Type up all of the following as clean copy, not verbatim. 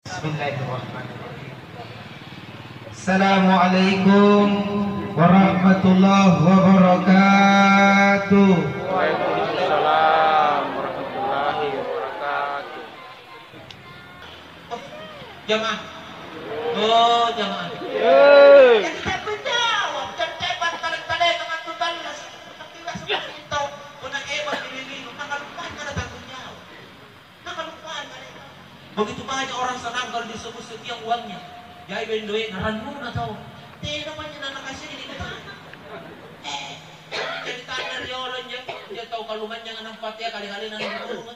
Bismillahirrahmanirrahim. Assalamualaikum warahmatullahi wabarakatuh. Waalaikumsalam warahmatullahi wabarakatuh. Jamaah. Oh, jamaah. Kita menjawab dan tebat tarik-tarik dengan tubalas. Tidak seperti itu. Unang ewan dililih. Nakalupaan ka na tanggung jawab. Nakalupaan ka na. Begitu banyak orang senang kalau disebut setiap uangnya. Jai ben duit naranmu na tau. Di naman niya na nakasih di kita. Jadi tanah riolan dia tahu kaluman yang nampak ya kali-kali nang dikubur.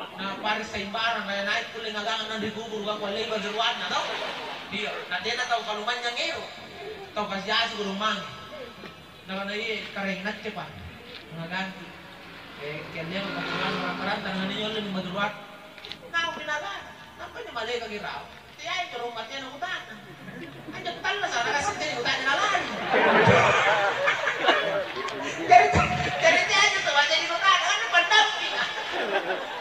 Nah paris sa imbarang kaya naik kuling agangan nang dikubur ka kwalay bagiruan na tau. Dia, nanti na tahu kaluman yang ngero. Tahu kasih asi guru mang. Naman na iya karengat ke pa. Mga ganti. Kaya niya magpatulan mga karanta nga ninyo lang maduruat. Nao pinaga. Nampay niya malay kagiraw. Tiyain ka rumat niya ng utan. Andiyan tala sana kasi tiyain utan niya nalan. Jadi tiyain niya tuwa niya ng utan. Ano pandampi nga?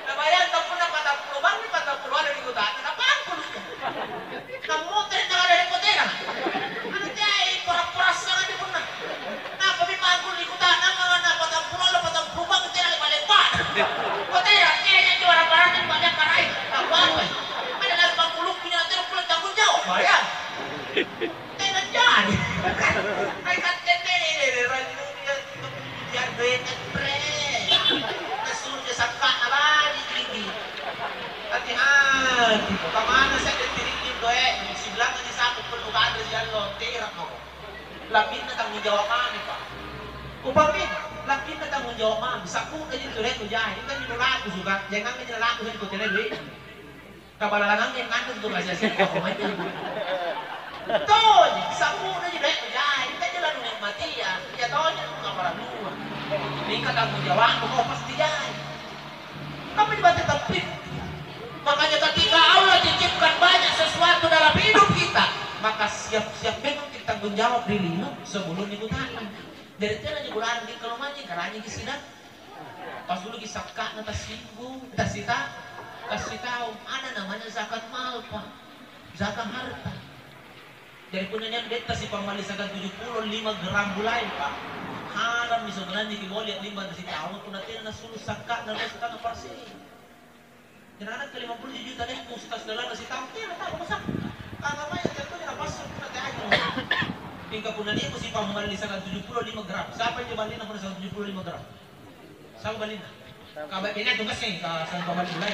Nabayan ka po na patapulubang ni patapuluan ng utan. Napangkulo niya. Kamutin na ka rin ko tira. Ano tiyain? Pura-puras na nga di po na. Napamipagul ni utan. Ang mga napatapulala patapulubang tira ni balipan. Ko tira. Tiyain niya parang ng banyak karay. Napangkulo. Madalang pangkulong punya natin ang pulang tanggung jawab. Bayan. Tingnan dyan. Ay katete. Ranyo niya. Diyan doon at pre. Nasunod niya sa kaarali. Hati-hati. Kamana sa tinig-tinig ko Siblang na sa akong pulukan na siya lo. Tirap mo ko. Lapin na tanggung jawab kami pa. Upapin. Lapin na tanggung jawab kami. Saku na dito rin ko dyan. Hindi ka nilalaku suka. Jangan ka nilalaku sa ko tinagwi. Kabalalangan yang nandun tuh aja sih kok aja. Tuh, sapu na di dek ya, ini kan jalan yang mati ya. Ya tahu nya enggak para dua. Ini kata tanggung jawab kok pasti jadi. Kamu dibaca tepik. Makanya ketika Allah ciptakan banyak sesuatu dalam hidup kita, maka siap-siap memang kita tanggung jawab diri sebelum dibutakan. Dari itu aja bulan di kelomanya karanya di sidang. Pas dulu kisahkan atas singgung, atas sita kasih tahu ada namanya zakat mal pak, zakat harta. Dari punanya beta si pamali zakat 75 gram bulai pak. Haram misalnya di boleh 5 dari tahun pun nanti na sulu zakat dan zakat persen. Jangan ke 50 juta deh mustas dalam kasih tahu dia tahu masak. Kagak banyak jatuh dia pasang nanti aja. Hingga punanya aku si pamali zakat 75 gram. Siapa yang balik nama zakat 75 gram? Siapa balik? Kabay pinay tugas nih sa pamalulay.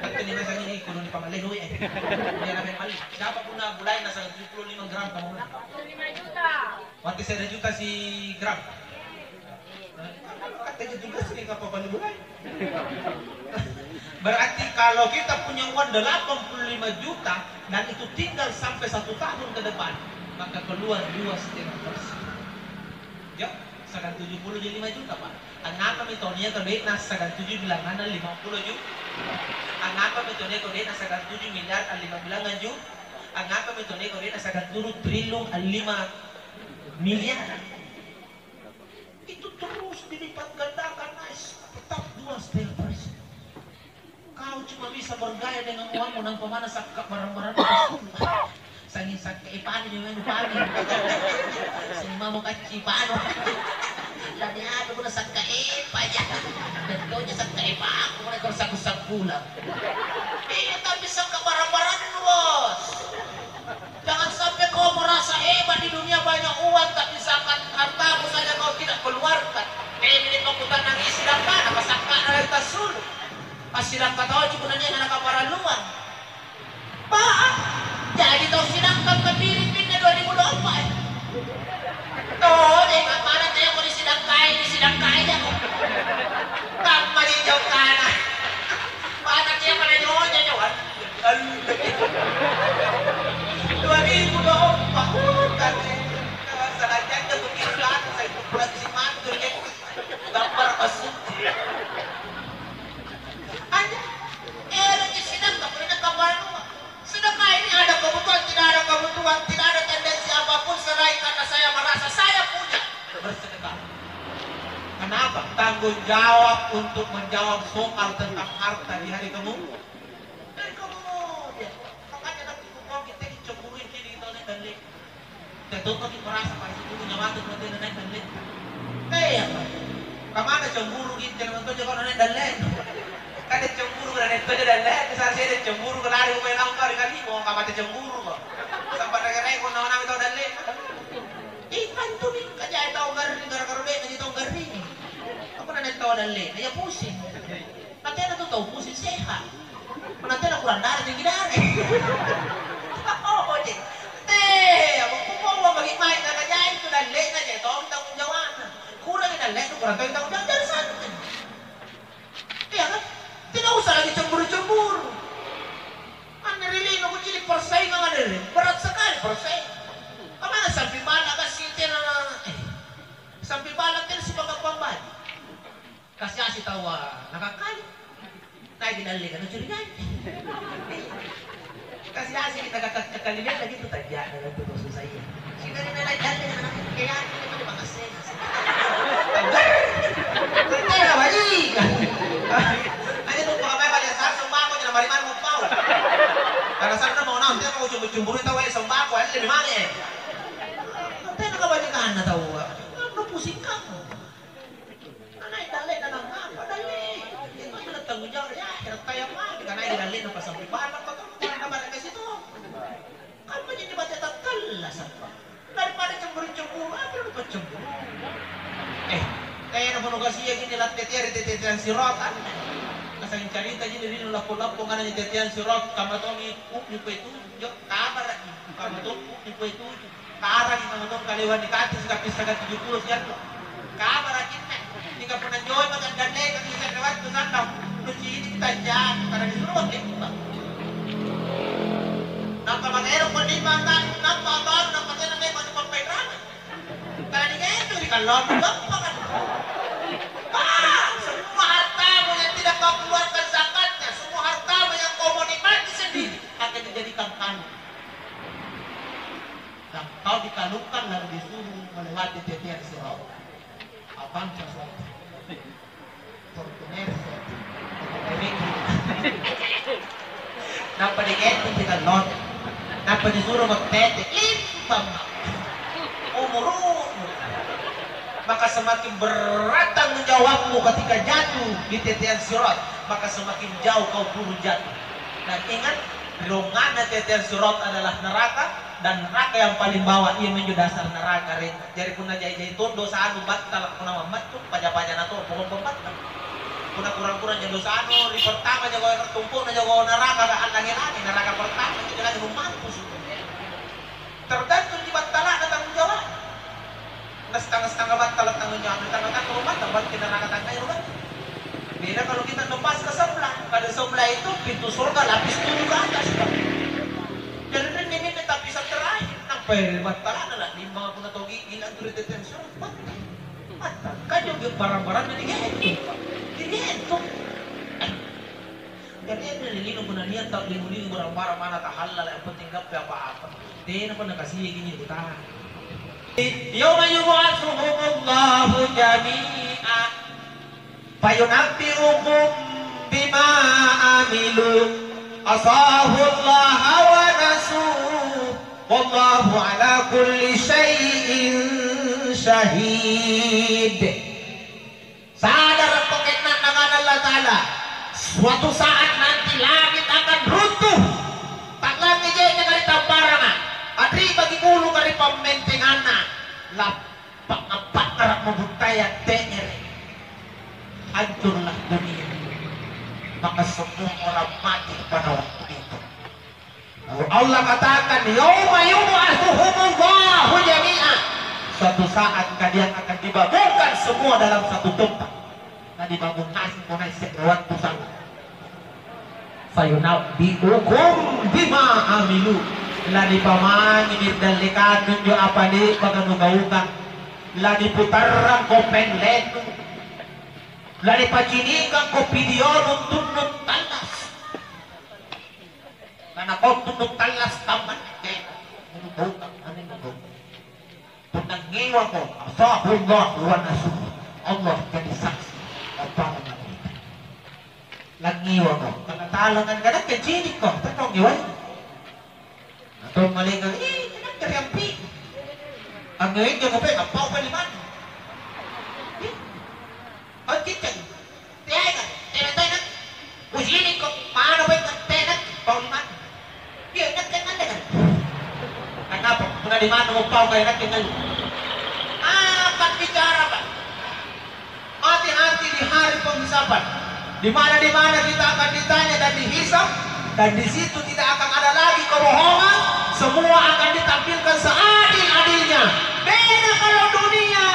At kanina sa ini kuno ni pamalay hoy. Hindi na mali. Siapa po na bulay nasa 75 gram kamu na? 5 juta. Wati sa juta si gram. Katanya tugas nih ka pamalulay. Berarti kalau kita punya uang 85 juta dan itu tinggal sampai 1 tahun ke depan, maka keluar 2,5%. Ya, sekarang 70 jadi 5 juta pak. Ang napa mitonya terbaik na sa 7 bilangan ng 50 juta. Ang napa mitonya terbaik na sa 7 milyar ang 5 bilangan juta. Ang napa mitonya terbaik na sa 7 trilyon ang 5 milyar. Itu terus dilipat gandakan na tetap 2,5%. Kau cuma bisa bergaya dengan uangmu nang pemana sa barang-barang sangin sa kaipaan yung ano panin. Sima mo kacipan. Lagi ada pun sa kaipa ya. Tentunya sa kaipa aku mereka saku-saku pulang. Iya tapi sa barang-barang bos. Jangan sampai kau merasa hebat di dunia banyak uang tapi zakat hartamu saja kau tidak keluarkan. Ini kau putar nangis sidang mana pasangka na tasul. Pasidang katawa juga nanya anak kaparaluan. Pak, jadi tahu sidang kebiri pindah 2024. Tuh, deh mana tanya mau di sidang kaya aja. Kamu di jauh kanan. Mana dia pada nyonya jauhan. 2024 kan. Sengaja begitu lah. Saya pulang si mantul ya. Gambar asuk. Sedekah ini ada kebutuhan, tidak ada tendensi apapun selain karena saya merasa saya punya bersedekah. Kenapa? Tanggung jawab untuk menjawab soal tentang harta di hari kemudian. Dari kemudian. Tetot ko merasa pa sa tulo nyawa to na naik dalit. Kaya pa. Kamana cemburu gitu naman to ko na naik dalit. Kada cemburu na naik to dalit. Sa sede cemburu ka lari ko na ko kali mo kamata cemburu ko. Sampai nagare ko na namin to dalit. Ikan to ni kaya ito garing garagarobe na dito garing. Ako na naik to dalit. Ay pusing. Nanti na to pusing sehat. Nanti na kurang dari yung gidari. Oo, di. Ako kumawa mag-imay na kanyayin ko na late na dyan. Ito ang itang jawan. Kurang yung na late. Kurang ito yung itang jawan. Diyan saan? Kaya ka, tinausa lagi cemburu-cemburu. Ang narilino ko chili persay nga nga nilin. Berat sekali persay. Kamana sampai bala ka siti na sampai bala ka si pagkapambad. Kasi asi tawa nakakali. Tayo dinali ka na curigan. Kasi asi kita kakalilan lagi itu tadi ada itu susah ya. Sino na dali na kaya ano di mga senas. Kaya bali. Ano to pa may bali sa bako na mariman mo pa. Para sa na mo na hindi ako cumbumburu tayo sa bako ay limang eh. Tayo nakabalikan na tawo. Ano pusing ka mo? Anay dali na lang nga, padali. Ito yung nagtanggo dyan. Hirap tayo nga. Hindi ka na idali na pasampipahan. Naman kasi ito. Kalma niya di ba tatagkalasan pa? Daripada cemburu-cemburu. Pero ba cemburu? Kaya naman kasi yung inilat tetian si Rot. Kasi yung carita niya rin lapo-lapo nga na yung tetian si Rot. Kamatong ni po ito. Kamara. Kamatong ni po ito. Kaara ni namatong kaliwan ni Katis. Kapis sagat 70 siya. Kamara kita. Hindi ka po na Diyoy magandalay. Kasi sa kawat ko saan na. Kusinin kita dyan. Para ni Rot. Napamagero ko ni bata, napabag, napagano may mga pagpaidrama. Kaya niya ito, di ka lomblok pa ka. Semua harta mo yang tidak kau keluarkan zakatnya, semua harta mo yang kau mau nikmati sendiri, akan dijadikan kanu. Dan kau dikalungkan lalu disuruh melewati tetian Sirat. Abang sesuatu. Fortuner sesuatu. Napa dikit kita lot. Napa disuruh magtete, limpam umurun. Maka semakin berat tanggung jawabmu ketika jatuh di tetian Sirat, maka semakin jauh kau turun jatuh. Dan ingat, rongana tetian Sirat adalah neraka, dan neraka yang paling bawah ia menuju dasar neraka. Jadi pun aja tondo saan batal kuna mamat tuh pajak-pajak nato pokok batal. Kuna kurang-kurang jadi dosa anu, di pertama jago yang tertumpuk na jago neraka ka lagi-lagi neraka pertama itu lagi mampus. Tergantung di batala na tanggung jawab. Setengah-setengah batal tanggung jawab, tanggung rumah tempat kita neraka tangga rumah. Beda kalau kita lepas ke sebelah, pada sebelah itu pintu surga lapis 7 ke atas. Dan ini lapisan terakhir sampai batala adalah 5 pun atau gila turut detensi batal. Batal. Kan juga barang-barang jadi gitu. Itu jadi yang nililino ko na niya tak limuling barang-barang mana tak halal yang penting gak apa-apa di na ko nakasiya gini utahan yawma yub'atsuhumullahu jami'a fayunabbi'uhum bima amilu asahullaha wa nasuh wallahu ala kulli syai'in syahid. Sadar pokoknya dengan Allah Ta'ala suatu saat nanti langit akan runtuh tak lagi jadi dari tambarangan adri bagi bulu dari pembentenganna lapak ngapak karak membutaya TR hancurlah dunia maka semua orang mati pada waktu itu. Lalu Allah katakan yauma yub'atsuhumullahu jami'an, suatu saat kalian akan dibangunkan semua dalam satu tempat. Nah dibangun nasi sebuah pusat. Fayunabbi'ukum bima amilu. Lah dipamangi mirdalikan nunjuk apa di pagangugaukan. Lah diputaran ko penleto. Lah dipacinikan ko video tunok talas. Karena kau tunok talas taman kaya. Menugaukan, aneh menugaukan. Penangiwa ko, asahullah wa nasuh. Allah jadi saksi. Apa kita? Langiwa ko. Nakatalangan ka na, kajinik ko. Tanong iwan. Atong maligang, kanak kariampi. ngayon yung kape, kapaw pa liman. Ang kitchen. Tiyay ka. Tiyay na. Usilin ko. Paano ba yung kape na? Paw liman. Yun, nagkangan na. Kanapa, kung liman mo paw kayo nagkangan. Pagbicara ba? Hati-hati di hari penghisapan. Di mana kita akan ditanya dan dihisap. Dan di situ tidak akan ada lagi kebohongan. Semua akan ditampilkan seadil-adilnya. Beda kalau dunia.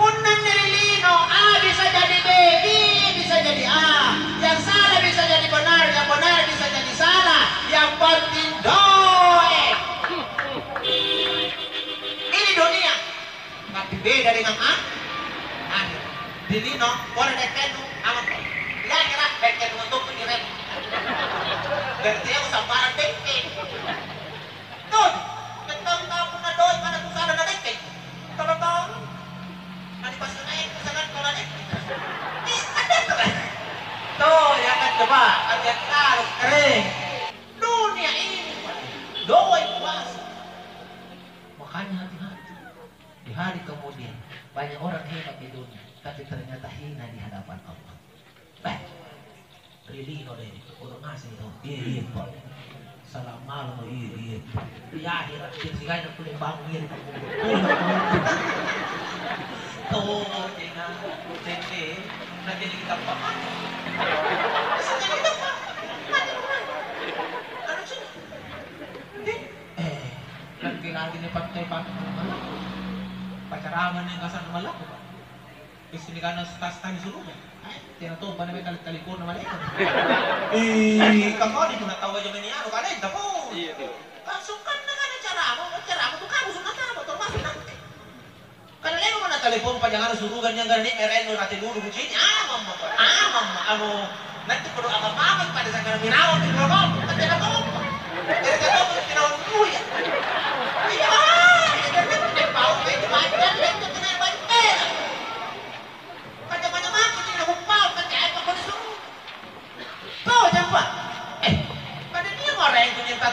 Unan nililino, A bisa jadi B, B bisa jadi A. Yang salah bisa jadi benar, yang benar bisa jadi salah. Yang penting doe. Ini dunia. Tapi beda dengan A. Ada. Dilino, boleh dekenu, aman. Kira-kira dekenu untuk pengirim. Berarti aku sambaran dekenu. Tuh, ketemu na doy, mana kung sana na dekenu. Tolong-tolong. Nanti pas naik, misalkan kalau dekenu. Ada tuh kan? Tuh, ya kan coba. Hati-hati harus kering. Dunia ini, doy puasa. Makanya hati-hati. Di hari kemudian, banyak orang hebat di dunia, tapi ternyata hina di hadapan Allah. Baik, Rilino deh, udah ngasih tau, iya Pak. Salam malam, iya. Di akhirat kita kan boleh bangun. Tuh, jangan, nanti kita pakai. Sekarang kita pakai. Ano sih? Lagi ni pantai-pantai malam. Pacaraman yang kasar malam. Kasi ka na sa tayo sulungan. Ay, tinato ba namin talikon na malikan? Kakao, di mo natawa yung maniyano ka rin, tapos. Sukan na ka na cara mo, tukaw, sukan na mo, turmasok na. Kanalay mo na talikon pa niya sulugan niya gani, ereno natin lulu mo siya. Mama, ano, nagtipuro ang mamamag pa sa kanang minawag, tinawag, tinawag. Tinawag, tinawag mo yan.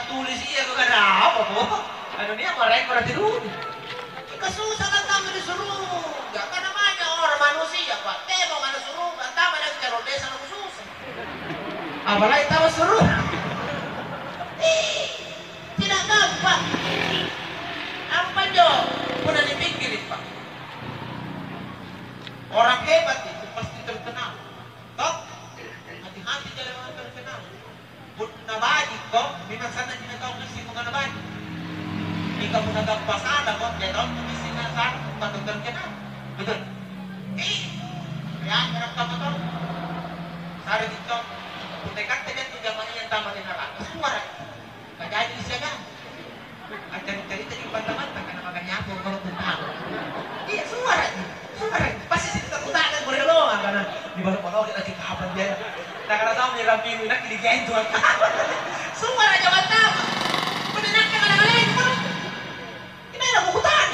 Tulis iya ko kada apa po. Ano niya maray para tiru. Ikasusa lang kami disuruh. Ya ka naman ya orang manusia pa. Temo nga nasuruh. Ang tama lang sa rodesa ng kususa. Abalay tawa suruh. Tidak gampang. Apa nyo? Muna dipikirin pa. Orang hebat itu pasti terkenal. Tok? Hati-hati dalam orang terkenal. Nabadi ko, minsan na ginagawa ng sino nga nabadi. Hindi ka mo nagpasada ko, kaya daw tumisin na sa patutol ka na. Betul. Kaya, harap ka mo to. Sari dito, punay ka tayo ito, yaman yung tama din na suara. Kaya hindi siya na. At ganito yung bantaman, taka na maganyapo, kalau tentang. Iya, suara. Pasti sila kutakan mo rin lo. Di ba mo kita kikahapan dia. Nakarasama niya lang pino na kiligyan doon. Suara niya tama. Pananak ka na kalay. Hindi na kukutan.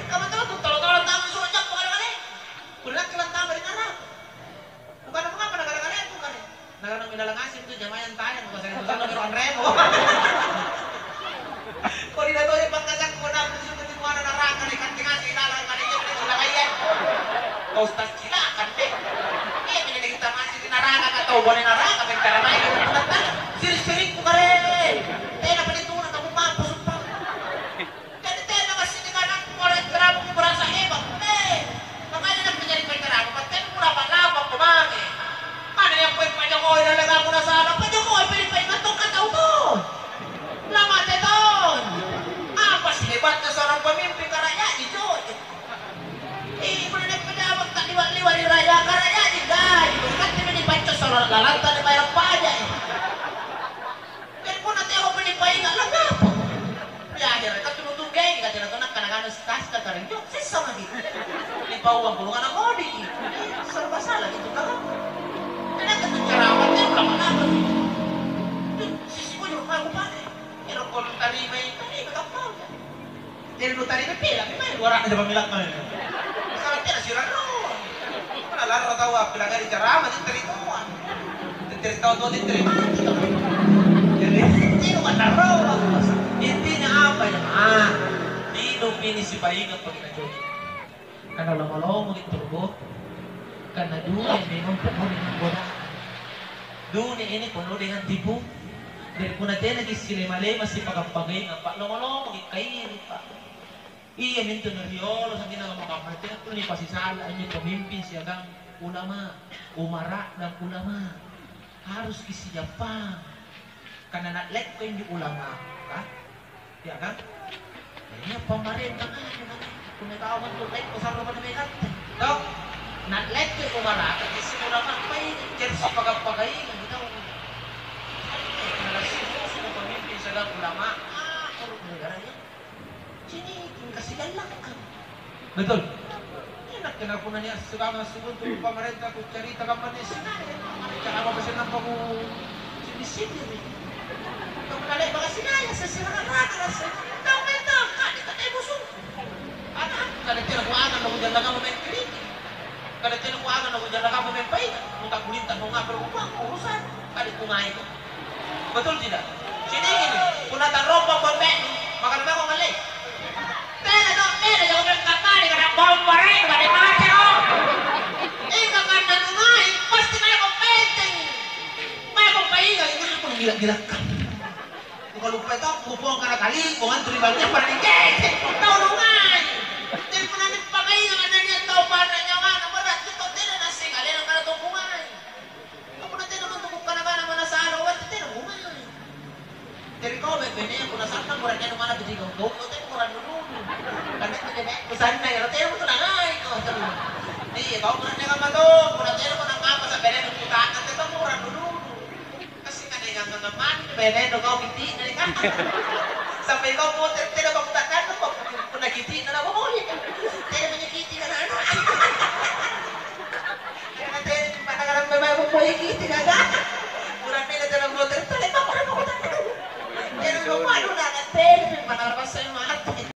Kaman-kaman, talo-talo tama yung surat niya. Pananak ka lang tama rin anak. Bukan mo nga, panagalagalan ko ka rin. Naganong inalangasin ito, jamayan tayo. Magkasagin-tusan na pero ang remo. Kung rin na ito yung pagkasag ko na, kung sino katimuana na raka, ikantingan sa ilalang kanina, sila kayan. Kaustas sila, kante. Kita masih naraka ka to, buwan naraka, may karamay ka ng planta. Siris-siring ko ka rin. Tena palitunan ako mapusok pa. Tena kasi ka ng karamo ko para sa hebak. Mamaya na pinyarin may karamo, ba't kayo mula pa labang kumami? Ano yung pwede ilalag ako na sa anak? Pwede ko, pinipay nga itong kataw to. Lamat ito. Pas hebat na seorang pemimpin karaya, ito. Kung na nagpadawag tak liwat-liwat di raya karaya, lalanta ni mayroong paya eh. Kaya po natin ako pinipahinga lang na po. Kaya ka tunutugay, ka tinatunak ka na stas ka rin yun. Sisa nga dito. Ipawang gulungan ng kodi. Sarba-sala dito ka lang. Kaya ka itong charawan, kaya wala ka naman. Sisi ko yung mga pa eh. Pero kung tarimay, magkapaw yan. Pero nung tarimay, pila, may wala na diba milak na yun. Masarap yan, nasira ron. Laro na tawa, pinagari charawan, tintarituan. Tintaritaw to, tintarituan. Sino ka laro? Hindi na apa yung Dino isi paingat pag inadyogi. Karena lama-lama mo turbo. Karena dunia memang penuh dengan godaan. Dunia ini penuh dengan tipu. Dari kung natin nag-isilema-lema si pagpagay nga pa. Lama-lama magikairi pa. Iya minto na riolo sa ginagawa natin. Kung ni pasisala niya pemimpin siya gang ulama. Umara ng ulama. Harus kisiyapang. Karena natlek ko yung ulama. Ka? Ya kan? Ini pamarin na nga. Kung nagkawan ko like ko sa naman na may natin. Dok, natlek ko yung umara. Kasi si ulama may jersey pagpagay. Ang ginawa ko. Nalasimuso ng pamimpin sa gang ulama. Kurog na gara yan. Sinikin kasi galak ka. Betul. Enak kena po na niya. Suka nga sugun to pamarenta ko. Charita ka man niya. Sinaya. Tsaka ba kasi nang pag sinisipin. Ito mo nalay. Baka sinaya sa siraka-raka. Ito ka ito. Kanita tayo busog. Anak. Kanita na kuangan na ko dyan lang ang may pilit. Kanita na kuangan na ko dyan lang ang may pay. Kung kakulintan mo nga. Pero kung urusan. Kanita ko nga ito. Betul tidak? Sinigin. Kung natarong pang bombe. Maka naman ko ngalay. Pera dong, pera dong, kapali ka ng bombaray, kapali mati ko! Ika ka nanungay, pasti kayo kong penteng! Kaya kong pahinga, hindi ako nang gilak-gilak ka. Kung kalupay ka, kupuang ka na kalingungan, tulibal niya para ni Kete! Naunungay! Hindi mo namin pakahinga ka na niya, tao para niya nga, namarat, ito, tira na singali ng kanatungkungan. Ako na tinamang tukok ka na ba naman na sa araw, at tira mo nga. Tiri ko, bebe, kung nasaan na mura niya naman na bitigaw, go, tira mo rin nulunod. Kasi kusan na yun, tayo mo ito lang ay ito. Hindi, ikaw mo na nga mato. Kung tayo mo na mapa sa veneno, putaan at ito mo rin nulunod. Kasi kanay nga nga naman, veneno ka, hindi na rin ka. Sabi ko po, tira ba putakan na po, kung nagkiti na naman mo, tira mo niya kiti na na ano. Kaya natin, matagarang may may po yung kiti na na. Murang nila dyan ang motor, talay pa ko na po. Pero paano na natin, manakarabas sa'yo mga